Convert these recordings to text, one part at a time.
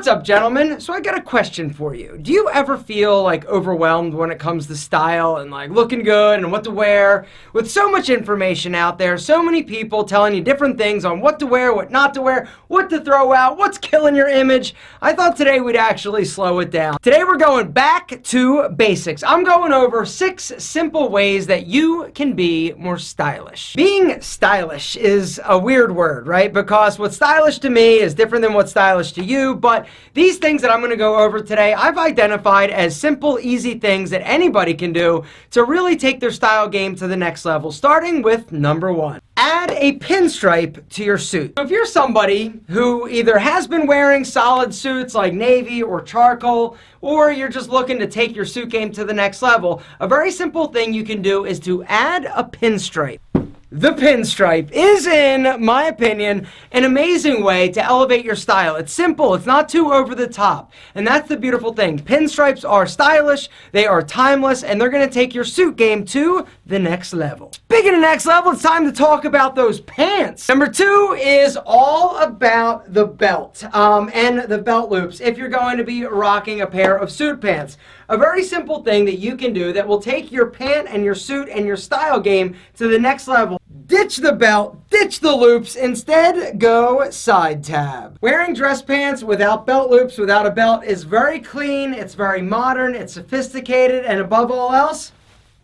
What's up, gentlemen? So I got a question for you. Do you ever feel like overwhelmed when it comes to style and like looking good and what to wear? With so much information out there, so many people telling you different things on what to wear, what not to wear, what to throw out, what's killing your image, I thought today we'd actually slow it down. Today we're going back to basics. I'm going over 6 simple ways that you can be more stylish. Being stylish is a weird word, right? Because what's stylish to me is different than what's stylish to you, but these things that I'm going to go over today, I've identified as simple, easy things that anybody can do to really take their style game to the next level, starting with number 1. Add a pinstripe to your suit. So if you're somebody who either has been wearing solid suits like navy or charcoal, or you're just looking to take your suit game to the next level, a very simple thing you can do is to add a pinstripe. The pinstripe is, in my opinion, an amazing way to elevate your style. It's simple, it's not too over the top, and that's the beautiful thing. Pinstripes are stylish, they are timeless, and they're going to take your suit game to the next level. Speaking of next level, it's time to talk about those pants. Number 2 is all about the belt and the belt loops if you're going to be rocking a pair of suit pants. A very simple thing that you can do that will take your pant and your suit and your style game to the next level. Ditch the belt, ditch the loops, instead go side tab. Wearing dress pants without belt loops, without a belt, is very clean, it's very modern, it's sophisticated, and above all else,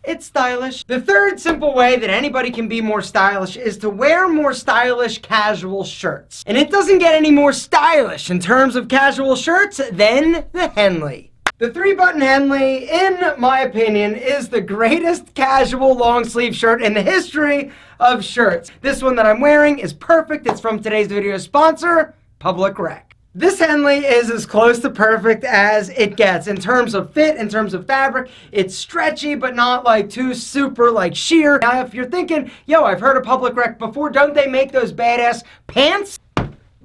it's stylish. The third simple way that anybody can be more stylish is to wear more stylish casual shirts. And it doesn't get any more stylish in terms of casual shirts than the Henley. The 3-button Henley, in my opinion, is the greatest casual long sleeve shirt in the history of shirts. This one that I'm wearing is perfect. It's from today's video sponsor, Public Rec. This Henley is as close to perfect as it gets in terms of fit, in terms of fabric. It's stretchy, but not like too super like sheer. Now, if you're thinking, yo, I've heard of Public Rec before, don't they make those badass pants?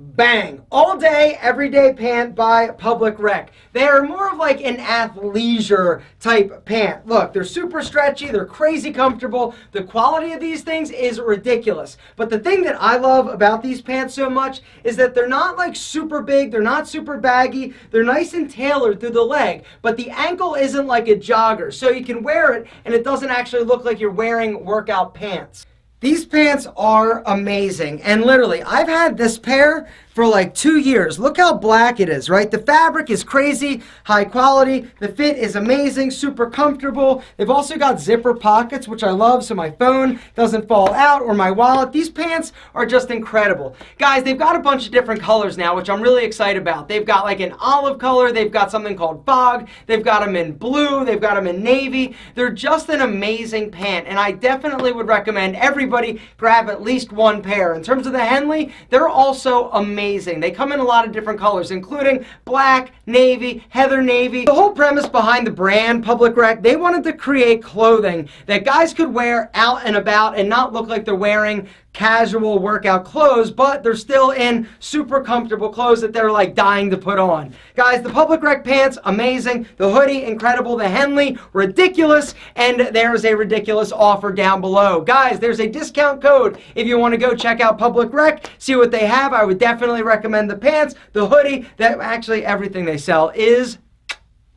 Bang! All day, everyday pant by Public Rec. They are more of like an athleisure type pant. Look, they're super stretchy, they're crazy comfortable. The quality of these things is ridiculous. But the thing that I love about these pants so much is that they're not like super big, they're not super baggy, they're nice and tailored through the leg, but the ankle isn't like a jogger, so you can wear it and it doesn't actually look like you're wearing workout pants. These pants are amazing, and literally, I've had this pair for like 2 years. Look how black it is, right? The fabric is crazy, high quality. The fit is amazing, super comfortable. They've also got zipper pockets, which I love, so my phone doesn't fall out or my wallet. These pants are just incredible. Guys, they've got a bunch of different colors now, which I'm really excited about. They've got like an olive color. They've got something called fog. They've got them in blue. They've got them in navy. They're just an amazing pant, and I definitely would recommend everybody grab at least one pair. In terms of the Henley, they're also amazing. They come in a lot of different colors, including black, navy, heather navy. The whole premise behind the brand, Public Rec, they wanted to create clothing that guys could wear out and about and not look like they're wearing casual workout clothes, but they're still in super comfortable clothes that they're like dying to put on. Guys, the Public Rec pants, amazing. The hoodie, incredible. The Henley, ridiculous. And there's a ridiculous offer down below. Guys, there's a discount code if you want to go check out Public Rec, see what they have. I would definitely recommend the pants, the hoodie, that actually everything they sell is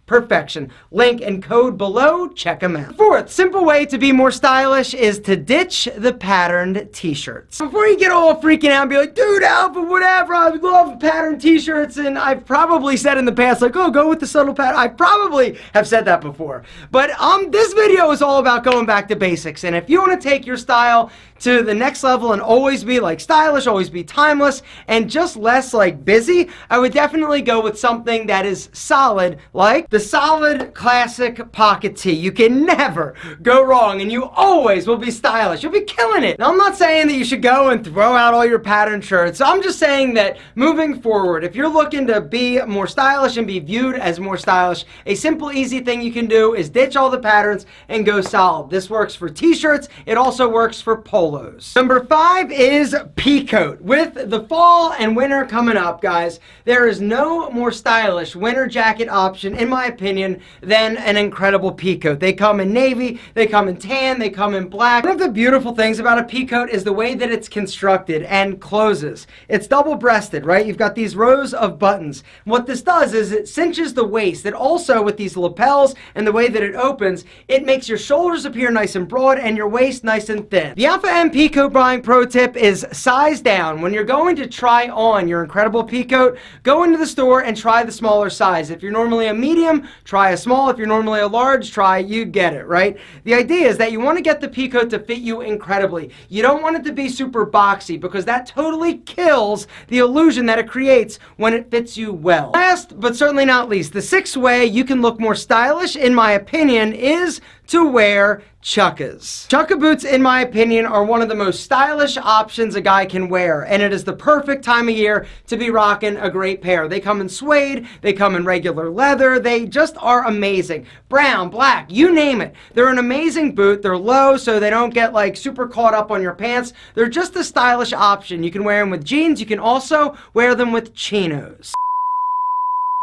perfection. Link and code below, check them out. Fourth simple way to be more stylish is to ditch the patterned t-shirts. Before you get all freaking out and be like, dude, Alpha, whatever, I love patterned t-shirts, and I've probably said in the past, like, oh, go with the subtle pattern. I probably have said that before. But this video is all about going back to basics, and if you want to take your style to the next level and always be like stylish, always be timeless, and just less like busy, I would definitely go with something that is solid, like the solid classic pocket tee. You can never go wrong, and you always will be stylish. You'll be killing it. Now, I'm not saying that you should go and throw out all your pattern shirts. I'm just saying that moving forward, if you're looking to be more stylish and be viewed as more stylish, a simple, easy thing you can do is ditch all the patterns and go solid. This works for t-shirts. It also works for polos. Number 5 is pea coat. With the fall and winter coming up, guys, there is no more stylish winter jacket option, in my opinion, than an incredible peacoat. They come in navy, they come in tan, they come in black. One of the beautiful things about a peacoat is the way that it's constructed and closes. It's double-breasted, right? You've got these rows of buttons. What this does is it cinches the waist. It also, with these lapels and the way that it opens, it makes your shoulders appear nice and broad and your waist nice and thin. The AlphaM peacoat buying pro tip is size down. When you're going to try on your incredible peacoat, go into the store and try the smaller size. If you're normally a medium, try a small. If you're normally a large, try, you get it, right? The idea is that you want to get the peacoat to fit you incredibly. You don't want it to be super boxy because that totally kills the illusion that it creates when it fits you well. Last, but certainly not least, the sixth way you can look more stylish, in my opinion, is to wear chukkas. Chukka boots, in my opinion, are one of the most stylish options a guy can wear, and it is the perfect time of year to be rocking a great pair. They come in suede, they come in regular leather, they just are amazing. Brown, black, you name it. They're an amazing boot. They're low so they don't get like super caught up on your pants. They're just a stylish option. You can wear them with jeans. You can also wear them with chinos.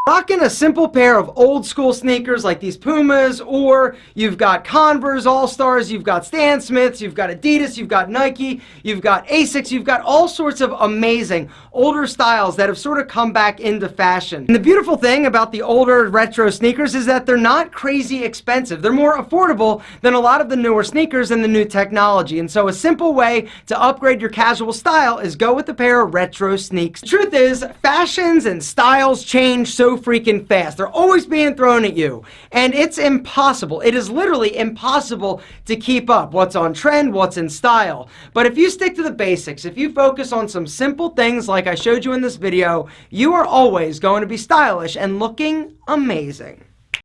Rocking a simple pair of old school sneakers like these Pumas, or you've got Converse All-Stars, you've got Stan Smiths, you've got Adidas, you've got Nike, you've got Asics, you've got all sorts of amazing older styles that have sort of come back into fashion. And the beautiful thing about the older retro sneakers is that they're not crazy expensive. They're more affordable than a lot of the newer sneakers and the new technology. And so a simple way to upgrade your casual style is go with a pair of retro sneaks. The truth is, fashions and styles change so freaking fast. They're always being thrown at you, and it's impossible. It is literally impossible to keep up what's on trend, what's in style. But if you stick to the basics, if you focus on some simple things like I showed you in this video, you are always going to be stylish and looking amazing.